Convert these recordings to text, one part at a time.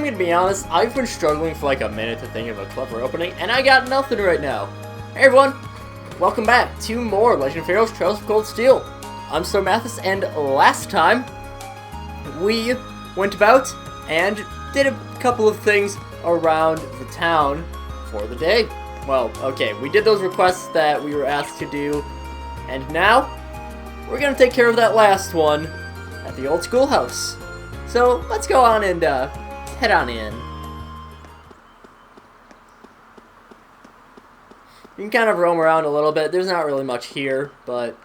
I'm gonna be honest, I've been struggling for like a minute to think of a clever opening, and I got nothing right now. Hey everyone, welcome back to more Legend of Heroes Trails of Cold Steel. I'm SlayerMathis, and last time we went about and did a couple of things around the town for the day. Well, okay, we did those requests that we were asked to do, and now we're gonna take care of that last one at the old schoolhouse. So let's go on and head on in. You can kind of roam around a little bit. There's not really much here, but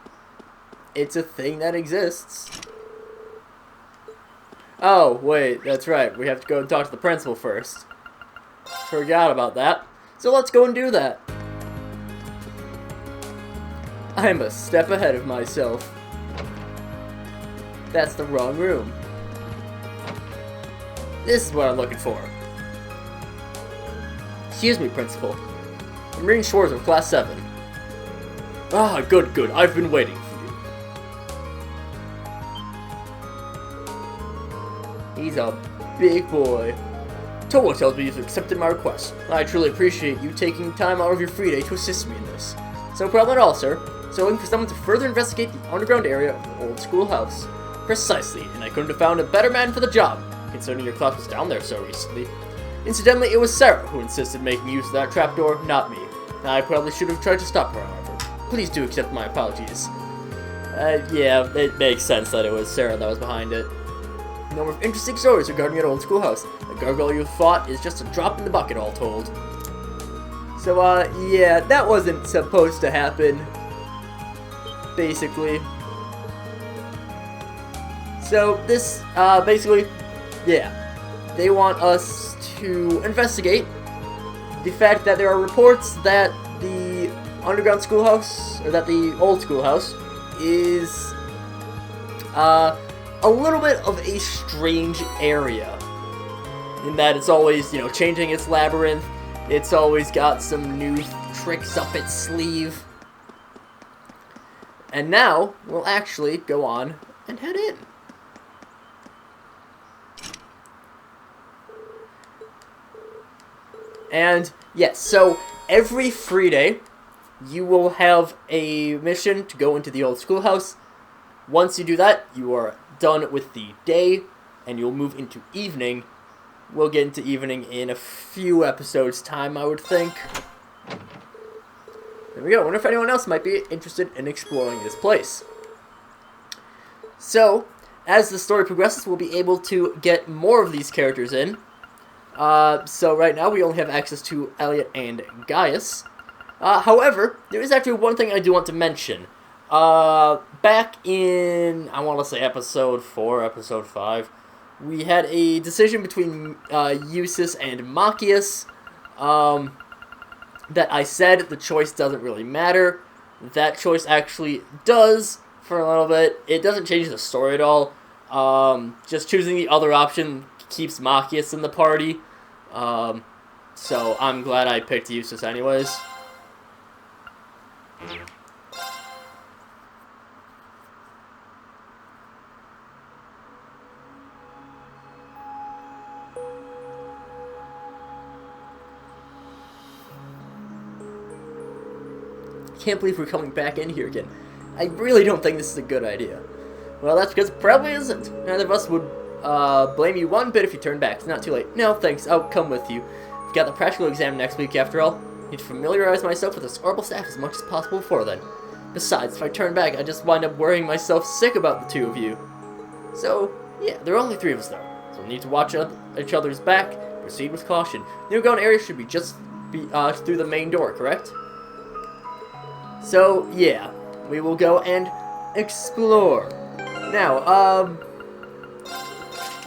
it's a thing that exists. Oh, wait, that's right. We have to go and talk to the principal first. Forgot about that. So let's go and do that. I'm a step ahead of myself. That's the wrong room. This is what I'm looking for. Excuse me, Principal. I'm reading Shores of Class 7. Ah, good. I've been waiting for you. He's a big boy. Towa tells me you've accepted my request. I truly appreciate you taking time out of your free day to assist me in this. No problem at all, sir. So looking for someone to further investigate the underground area of the old schoolhouse. Precisely, and I couldn't have found a better man for the job, considering your class was down there so recently. Incidentally, it was Sarah who insisted making use of that trapdoor, not me. I probably should have tried to stop her, however. Please do accept my apologies. Yeah, it makes sense that it was Sarah that was behind it. A number of interesting stories regarding that old schoolhouse. The gargoyle you fought is just a drop in the bucket, all told. So, yeah, that wasn't supposed to happen. Basically. So, this, basically, yeah. They want us to investigate the fact that there are reports that the underground schoolhouse, or that the old schoolhouse, is, a little bit of a strange area. In that it's always, you know, changing its labyrinth. It's always got some new tricks up its sleeve. And now, we'll actually go on and head in. And, yes, so every free day, you will have a mission to go into the old schoolhouse. Once you do that, you are done with the day, and you'll move into evening. We'll get into evening in a few episodes' time, I would think. There we go. I wonder if anyone else might be interested in exploring this place. So, as the story progresses, we'll be able to get more of these characters in. So right now we only have access to Elliot and Gaius. However, there is actually one thing I do want to mention. Back in, I want to say episode 4, episode 5, we had a decision between Eustace and Machias. That I said the choice doesn't really matter. That choice actually does for a little bit. It doesn't change the story at all. Just choosing the other option keeps Machias in the party. So I'm glad I picked Eustace anyways. Can't believe we're coming back in here again. I really don't think this is a good idea. Well, that's because it probably isn't. Neither of us would blame you one bit if you turn back. It's not too late. No, thanks. I'll come with you. I've got the practical exam next week, after all. I need to familiarize myself with this horrible staff as much as possible before then. Besides, if I turn back, I just wind up worrying myself sick about the two of you. So, yeah, there are only 3 of us, though. So we'll need to watch each other's back. Proceed with caution. The underground area should be just through the main door, correct? So, yeah, we will go and explore. Now,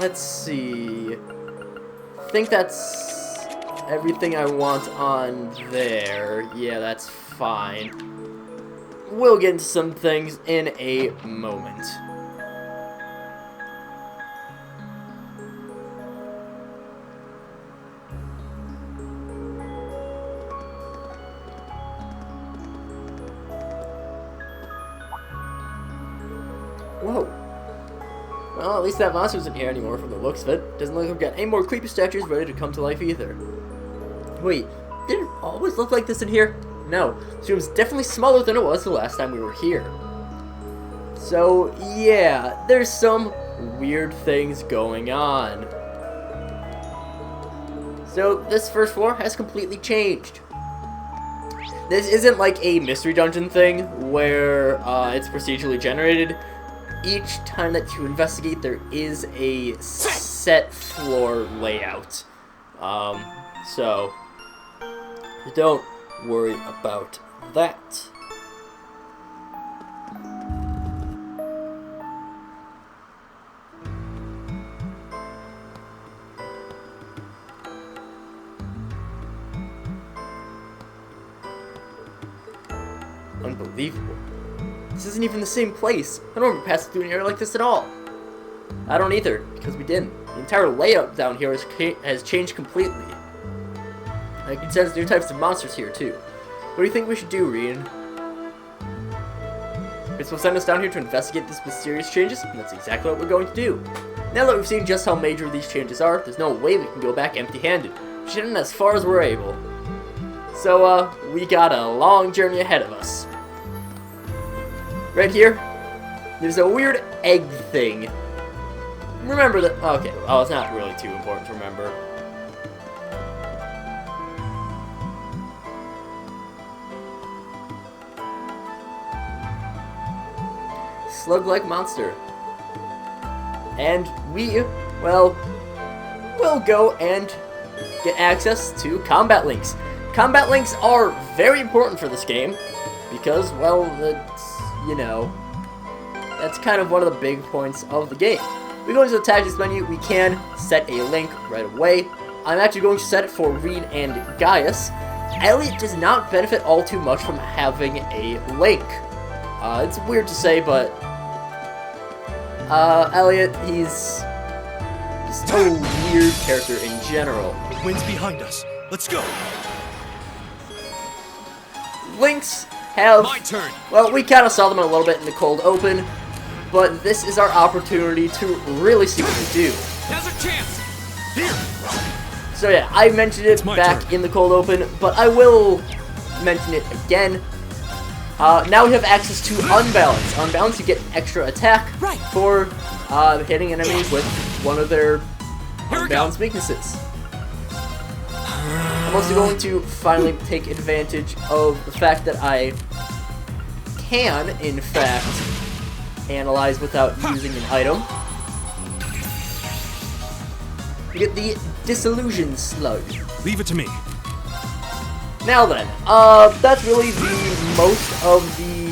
let's see. I think that's everything I want on there. Yeah, that's fine. We'll get into some things in a moment. Whoa. Well, at least that monster isn't here anymore from the looks of it. Doesn't look like we've got any more creepy statues ready to come to life either. Wait, didn't it always look like this in here? No, this room's definitely smaller than it was the last time we were here. So, yeah, there's some weird things going on. So, this first floor has completely changed. This isn't like a mystery dungeon thing where it's procedurally generated. Each time that you investigate, there is a set floor layout. So, don't worry about that. Unbelievable. This isn't even the same place. I don't remember passing through an area like this at all. I don't either, because we didn't. The entire layout down here has changed completely. I can sense new types of monsters here, too. What do you think we should do, Rian? This will send us down here to investigate these mysterious changes, and that's exactly what we're going to do. Now that we've seen just how major these changes are, there's no way we can go back empty-handed. We should end as far as we're able. So, we got a long journey ahead of us. Right here, there's a weird egg thing. Remember that. Okay, oh, it's not really too important to remember. Slug-like monster. And we, well, will go and get access to combat links. Combat links are very important for this game because, well, it's, you know, that's kind of one of the big points of the game. We go into the tactics menu, we can set a link right away. I'm actually going to set it for Reed and Gaius. Elliot does not benefit all too much from having a link. It's weird to say, but Elliot, he's just a weird character in general. The wind's behind us. Let's go. Links have... My turn. Well, we kind of saw them a little bit in the cold open, but this is our opportunity to really see what they do. Now's our chance. Here. So yeah, I mentioned it back in the cold open, but I will mention it again. Now we have access to Unbalance. Unbalance, you get extra attack for hitting enemies with one of their unbalanced weaknesses. I'm also going to finally take advantage of the fact that I can, in fact, analyze without using an item. You get the Disillusion Slug. Leave it to me. Now then, that's really the most of the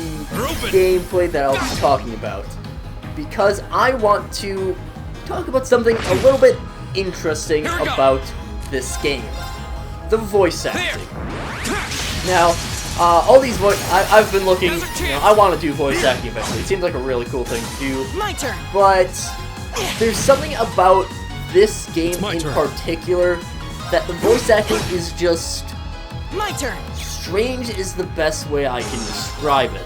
gameplay that I'll be talking about. Because I want to talk about something a little bit interesting about this game. The voice acting. Now, all these I've been looking, you know, I want to do voice acting eventually. It seems like a really cool thing to do. My turn. But there's something about this game in particular that the voice acting is just... My turn. Strange is the best way I can describe it.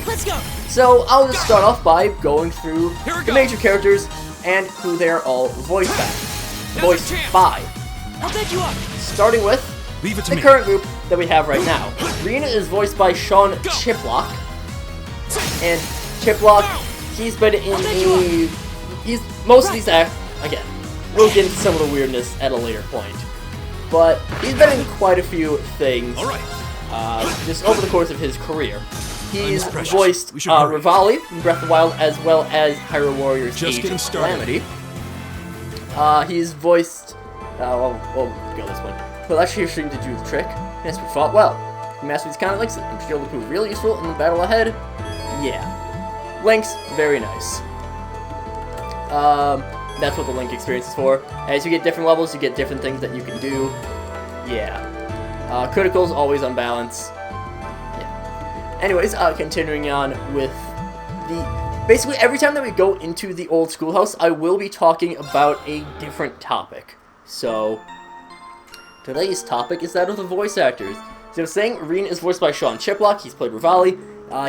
Let's go. So I'll just start off by going through the major characters and who they're all voiced by. I'll back you up. Starting with the current group that we have right now. Rena is voiced by Sean Chiplock. And Chiplock, he's been in most of these again, we'll get into some of the weirdness at a later point. But he's been in quite a few things just over the course of his career. He's voiced Rivali in Breath of the Wild as well as Hyrule Warriors Age of Calamity. He's voiced... we'll go this one. Well, actually, you're to do the trick. Yes, we fought well. The Master's kind of likes it, and should be able to prove really useful in the battle ahead. Yeah. Link's very nice. That's what the Link experience is for. As you get different levels, you get different things that you can do. Yeah. Critical's always on balance. Yeah. Anyways, continuing on with the... Basically, every time that we go into the old schoolhouse, I will be talking about a different topic. So, today's topic is that of the voice actors. So I was saying, Reen is voiced by Sean Chiplock, he's played Rivali.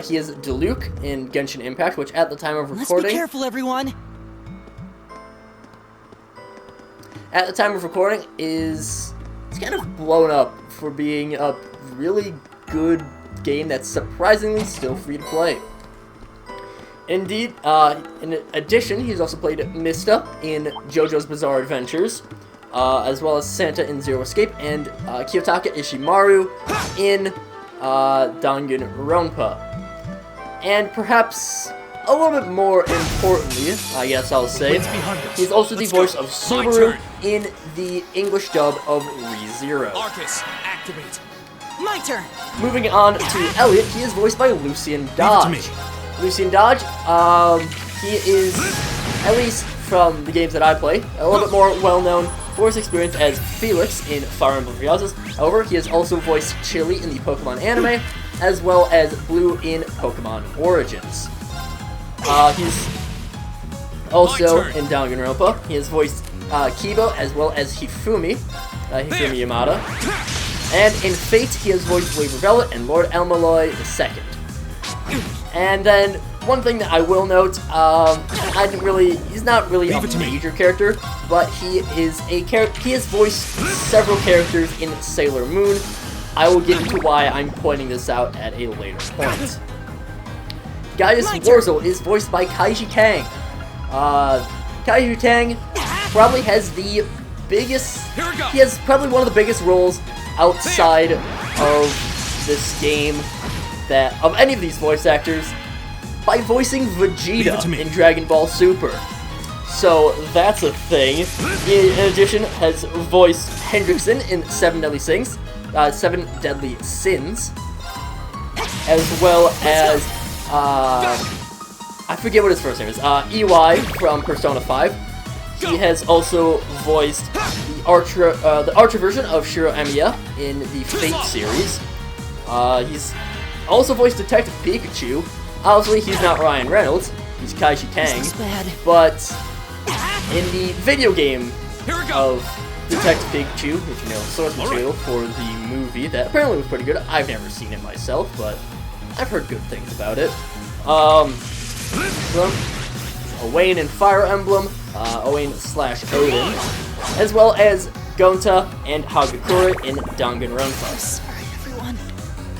He is Diluc in Genshin Impact, which at the time of Let's be recording... careful, everyone. At the time of recording is... It's kind of blown up for being a really good game that's surprisingly still free to play. Indeed, in addition, he's also played Mista in JoJo's Bizarre Adventures, as well as Santa in Zero Escape, and Kiyotaka Ishimaru in Danganronpa. And perhaps a little bit more importantly, I guess I'll say, he's also the voice of Subaru in the English dub of ReZero. Arcus, activate. My turn. Moving on to Elliot, he is voiced by Lucian Dodge. Lucian Dodge, he is, at least from the games that I play, a little bit more well-known for his experience as Felix in Fire Emblem Three Houses. However, he has also voiced Chili in the Pokemon anime, as well as Blue in Pokemon Origins. He's also in Danganronpa. He has voiced Kibo as well as Hifumi Yamada. And in Fate, he has voiced Waver Velvet and Lord Elmaloy II. And then, one thing that I will note, he's not really a major character, but he has voiced several characters in Sailor Moon. I will get into why I'm pointing this out at a later point. Gaius Warzel is voiced by Kaiji Tang. Kaiji Tang probably has the biggest, he has probably one of the biggest roles outside of this game of any of these voice actors, by voicing Vegeta in Dragon Ball Super. So that's a thing. He, in addition, has voiced Hendrickson in Seven Deadly Sins, as well as I forget what his first name is. EY from Persona 5. He has also voiced the Archer version of Shiro Emiya in the Fate series. He's also voiced Detective Pikachu. Obviously, he's not Ryan Reynolds. He's Kaiji Tang. But in the video game of Detective Pikachu, if you know source material for the movie, that apparently was pretty good. I've never seen it myself, but I've heard good things about it. Owain in Fire Emblem, Owain/Odin, as well as Gonta and Hagakure in Danganronpa. Sorry, everyone.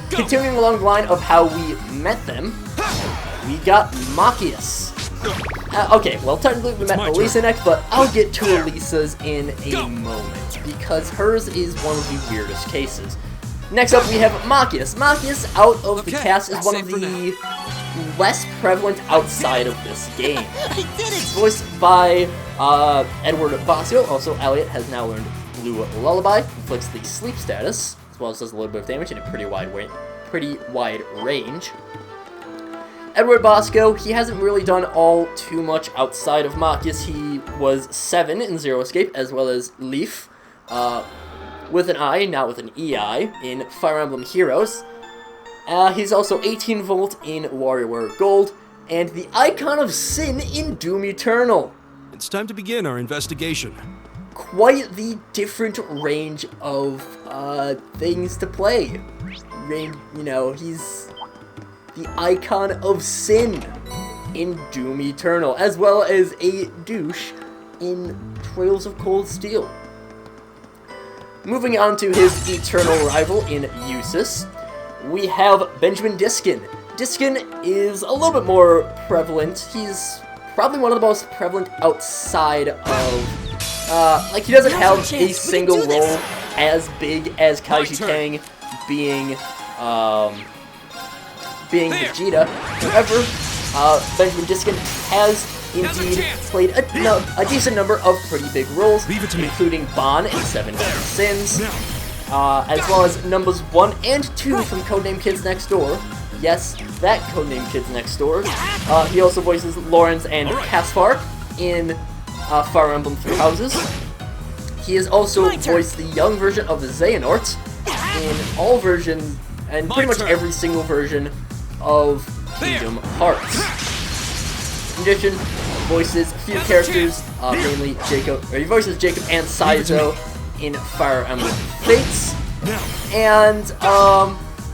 Continuing along the line of how we met them, we got Machias. Okay, well technically we met Elisa next, but I'll get to Elisa's in a moment, because hers is one of the weirdest cases. Next up we have Machias. Machias, out of the cast, is one of the less prevalent outside of this game. I did it! It's voiced by Edward Basio. Also, Elliot has now learned Blue Lullaby, inflicts the sleep status, as well as does a little bit of damage in a pretty wide range. Edward Bosco, he hasn't really done all too much outside of Machias. He was 7 in Zero Escape, as well as Leaf, with an I, not with an EI, in Fire Emblem Heroes. He's also 18 Volt in WarioWare Gold, and the Icon of Sin in Doom Eternal. It's time to begin our investigation. Quite the different range of things to play. You know, he's the Icon of Sin in Doom Eternal, as well as a douche in Trails of Cold Steel. Moving on to his eternal rival in Usis, we have Benjamin Diskin. Diskin is a little bit more prevalent. He's probably one of the most prevalent outside of, he doesn't have a single role as big as Kaiji Tang being Vegeta. However, Benjamin Diskin has indeed played a decent number of pretty big roles, including Bon in Seven Deadly Sins, as well as numbers 1 and 2 from Codename Kids Next Door. Yes, that Codename Kids Next Door. He also voices Lawrence and Caspar in Fire Emblem Three Houses. He has also voiced the young version of the Xehanort in all versions, and pretty much every single version of Kingdom Hearts. In addition, voices a few characters, mainly he voices Jacob and Saizo in Fire Emblem Fates, and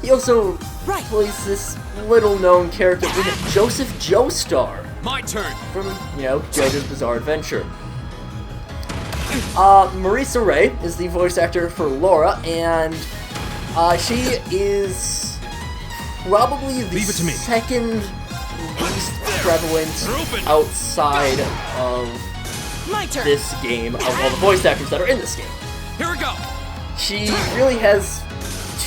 he also Right. plays this little-known character in Joseph Joestar My turn. from, JoJo's Bizarre Adventure. Marisa Ray is the voice actor for Laura, and she is probably the Leave it to me. second least prevalent outside of My turn. this game of all the voice actors that are in this game. Here we go. She really has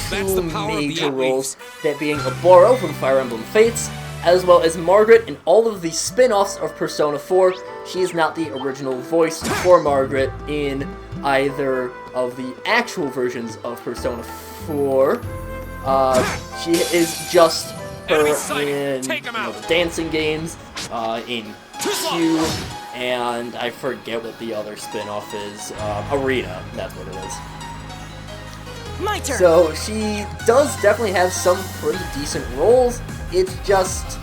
That's two the power of the major Eight roles, that being Oboro from Fire Emblem Fates, as well as Margaret in all of the spin-offs of Persona 4. She is not the original voice for Margaret in either of the actual versions of Persona 4. She is just her in the dancing games, in Q, and I forget what the other spin-off is. Arena, that's what it is. My turn. So she does definitely have some pretty decent roles. It's just,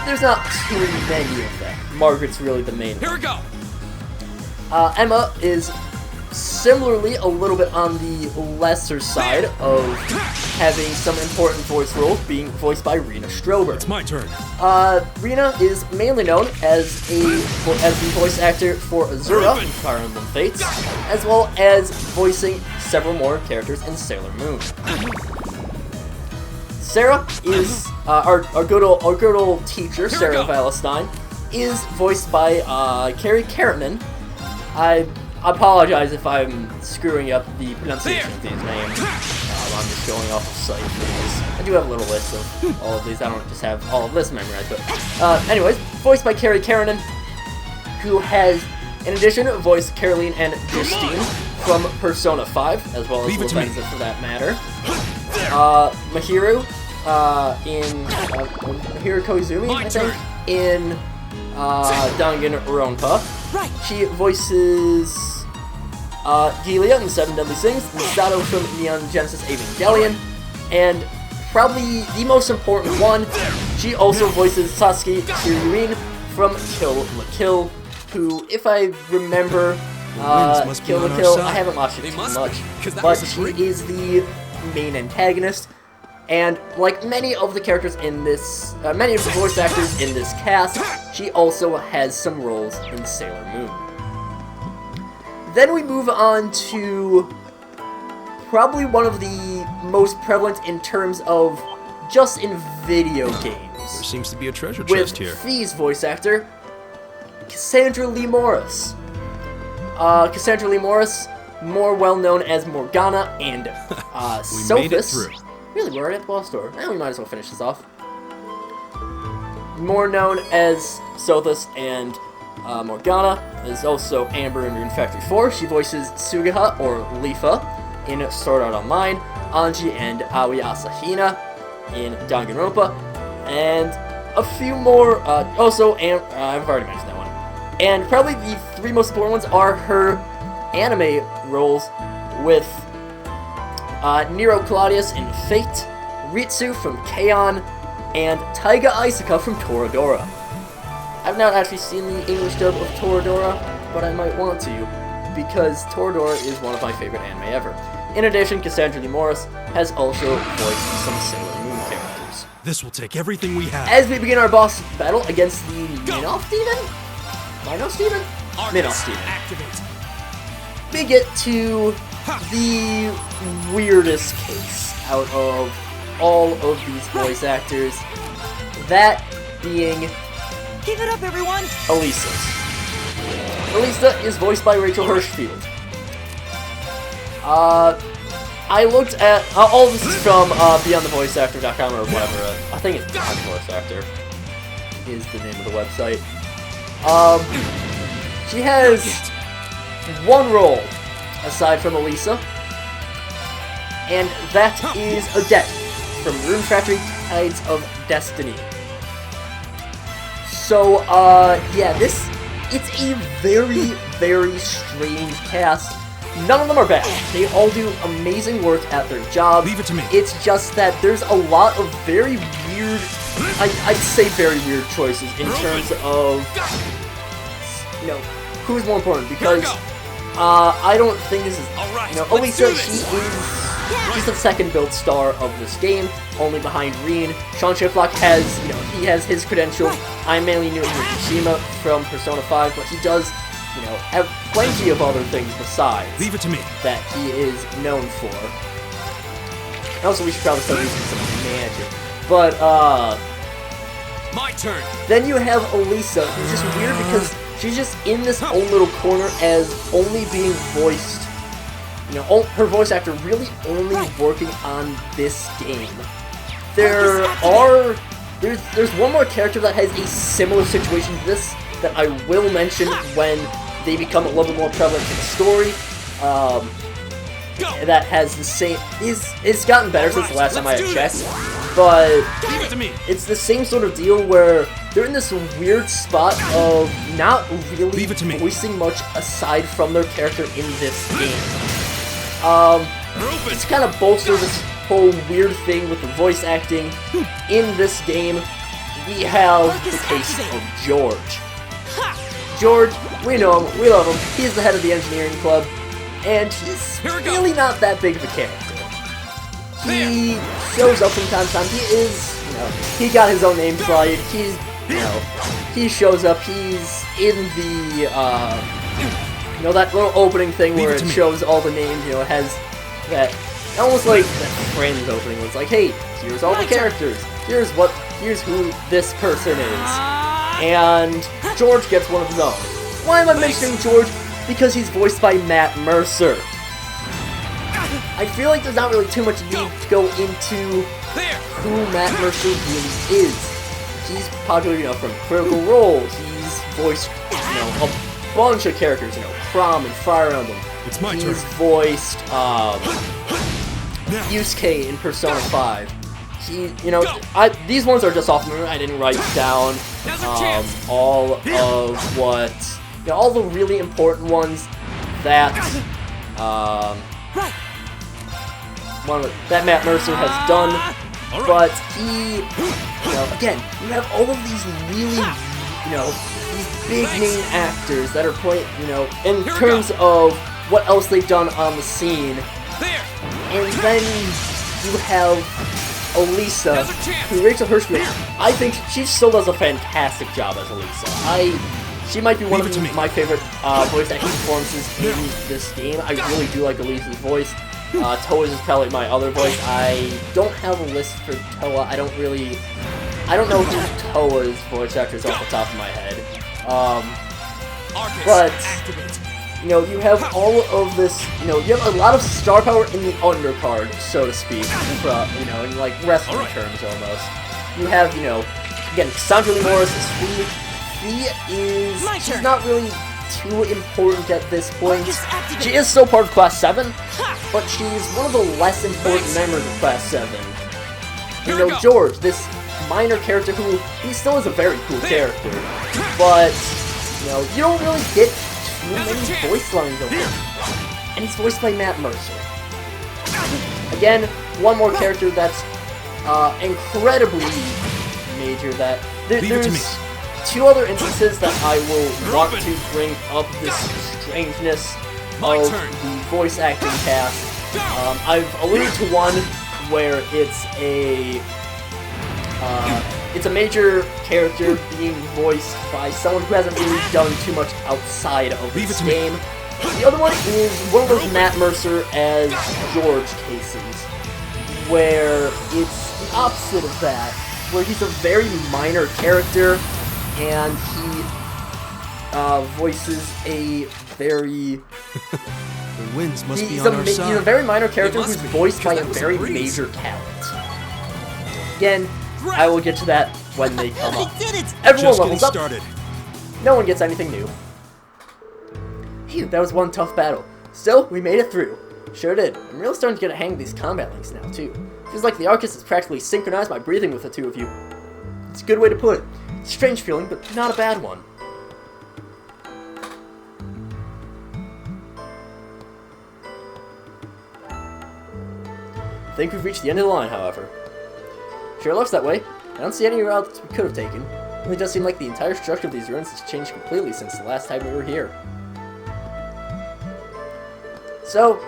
there's not too many of them. Margaret's really the main Here one. we go. Emma is similarly a little bit on the lesser side of having some important voice roles, being voiced by Rena Strober. It's my turn. Rena is mainly known as the voice actor for Azura in Fire Emblem Fates, as well as voicing several more characters in Sailor Moon. Sarah is our good old teacher, Sarah Valentine, is voiced by Carrie Cartman. I apologize if I'm screwing up the pronunciation of these names. I'm just going off of sight for these. I do have a little list of all of these. I don't just have all of this memorized, but anyways, voiced by Carrie Cartman, who has, in addition, voiced Caroline and Justine from Persona 5, as well as Lavenza for that matter. Mahiru Mahiru Koizumi, I think, in Danganronpa. Right. She voices Gilia in Seven Deadly Sins, Misato from Neon Genesis Evangelion, and probably the most important one, she also voices Sasuke Kiryuin from Kill la Kill, who, if I remember, Kill la Kill, I haven't watched it too much, but she is the main antagonist, and like many of the characters in this, many of the voice actors in this cast, she also has some roles in Sailor Moon. Then we move on to probably one of the most prevalent in terms of just in video games. There seems to be a treasure With chest here. Fee's voice actor, Cassandra Lee Morris. Cassandra Lee Morris, more well known as Morgana and We made it Sophus. through. Really, we're already at the boss door. Now we might as well finish this off. More known as Sophus and Morgana is also Amber in Rune Factory 4. She voices Sugaha, or Lifa, in Sword Art Online, Anji and Aoi Asahina in Danganronpa, and a few more, I've already mentioned that one. And probably the three most important ones are her anime roles with Nero Claudius in Fate, Ritsu from K-On!, and Taiga Isaka from Toradora. I've not actually seen the English dub of Toradora, but I might want to, because Toradora is one of my favorite anime ever. In addition, Cassandra Lee Morris has also voiced some Sailor Moon characters. This will take everything we have. As we begin our boss battle against the Minoff Demon? Minos Demon? Minoff Demon. Activate. We get to the weirdest case out of all of these voice actors, that being Give it up, everyone. Elisa's. Elisa is voiced by Rachel Hirschfield. I looked at all of this is from BeyondTheVoiceActor.com or whatever. I think it's Beyond the Voice Actor is the name of the website. She has one role aside from Elisa, and that is Odette from Rune Factory Tides of Destiny. So, yeah, it's a very, very strange cast. None of them are bad. They all do amazing work at their job. Leave it to me. It's just that there's a lot of very weird, I'd say very weird choices in terms of, who's more important, because I don't think this is, Elisa, she is He's the second build star of this game, only behind Reen. Sean Shiplock has, he has his credential. I mainly knew him as Mishima from Persona 5, but he does, have plenty of other things besides. Leave it to me. That he is known for. Also, we should probably start using some magic. But, My turn. then you have Elisa, who's just weird because she's just in this own little corner as only being voiced. Her voice actor really only working on this game. There's one more character that has a similar situation to this that I will mention when they become a little bit more prevalent in the story. That has the same. It's gotten better since the last time I had checked, but it's the same sort of deal where they're in this weird spot of not really voicing much aside from their character in this game. It's kind of bolstered this whole weird thing with the voice acting. In this game, we have the case of George. George, we know him, we love him, he's the head of the engineering club, and he's really not that big of a character. He shows up from time to time, he is, he got his own name slide, he's, he shows up, he's in the, that little opening thing where it shows all the names, it has that, almost like that Friends opening where it's like, hey, here's all the characters, here's who this person is. And George gets one of those. Why am I mentioning George? Because he's voiced by Matt Mercer. I feel like there's not really too much need to go into who Matt Mercer really is. He's popular, from Critical Role. He's voiced, a bunch of characters, Chrom and Fire Emblem. It's my turn. He's voiced, Yusuke in Persona 5. These ones are just off the memory. I didn't write down all of what, all the really important ones that that Matt Mercer has done. But he, again, you have all of these really, these big name actors that are playing, in terms of what else they've done on the scene. And then you have Elisa, who Rachel Hirschfield, I think she still does a fantastic job as Elisa. She might be one of my favorite voice acting performances in this game. I really do like Elisa's voice. Toa's is probably my other voice. I don't have a list for Toa. I don't know who Toa's voice actor is off the top of my head. But you have all of this, you have a lot of star power in the undercard, so to speak, in like wrestling terms almost. You have, again, Cassandra Lee Morris is Fee. Fee is, she's not really too important at this point. She is still part of Class 7, but she's one of the less important members of Class 7. George, this minor character who, he still is a very cool character, but, you don't really get too many voice lines over him. And he's voiced by Matt Mercer. Again, one more character that's incredibly major that there's two other instances that I will want to bring up this strangeness of the voice acting cast. I've alluded to one where it's a major character being voiced by someone who hasn't really done too much outside of this game. The other one is one of those Matt Mercer as George cases, where it's the opposite of that, where he's a very minor character, and he voices a very... The winds must be on our side. He's a very minor character who's voiced by a very major talent. Again, I will get to that when they come up. Everyone levels up. No one gets anything new. Phew, that was one tough battle. Still, we made it through. Sure did. I'm really starting to get a hang of these combat links now, too. Feels like the Arcus has practically synchronized my breathing with the two of you. It's a good way to put it. It's a strange feeling, but not a bad one. I think we've reached the end of the line, however. Sure looks that way. I don't see any routes we could have taken. It really does seem like the entire structure of these ruins has changed completely since the last time we were here. So,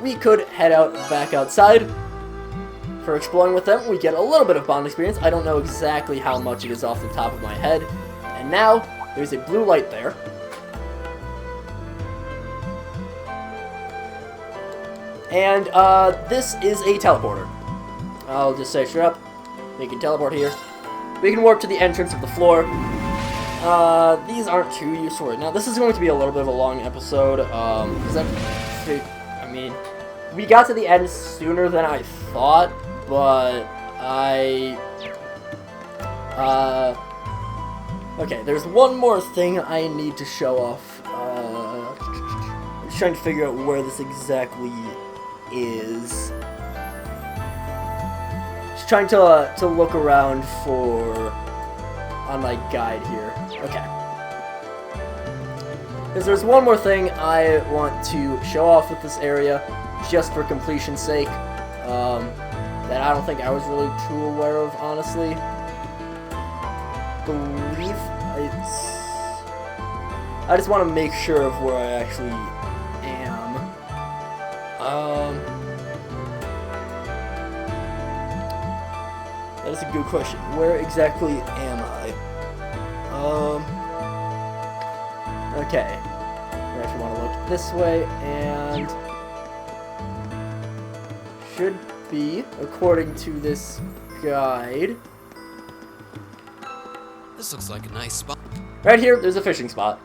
we could head out back outside. For exploring with them, we get a little bit of bond experience. I don't know exactly how much it is off the top of my head. And now, there's a blue light there. And, this is a teleporter. I'll just say straight up, we can teleport here. We can warp to the entrance of the floor. These aren't too useful right now. This is going to be a little bit of a long episode, because I mean, we got to the end sooner than I thought, but okay, there's one more thing I need to show off. I'm just trying to figure out where this exactly is. Just trying to look around on my guide here. Okay. Because there's one more thing I want to show off with this area, just for completion's sake, that I don't think I was really too aware of, honestly. I just want to make sure of where I actually am. That is a good question. Where exactly am I? Okay. I actually want to look this way, and should be, according to this guide. This looks like a nice spot. Right here, there's a fishing spot.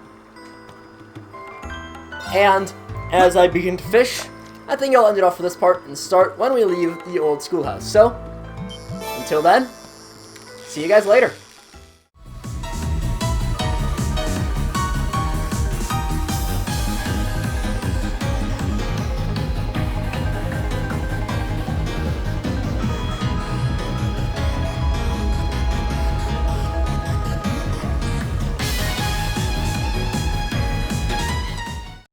And as I begin to fish, I think I'll end it off for this part and start when we leave the old schoolhouse. So, until then, see you guys later.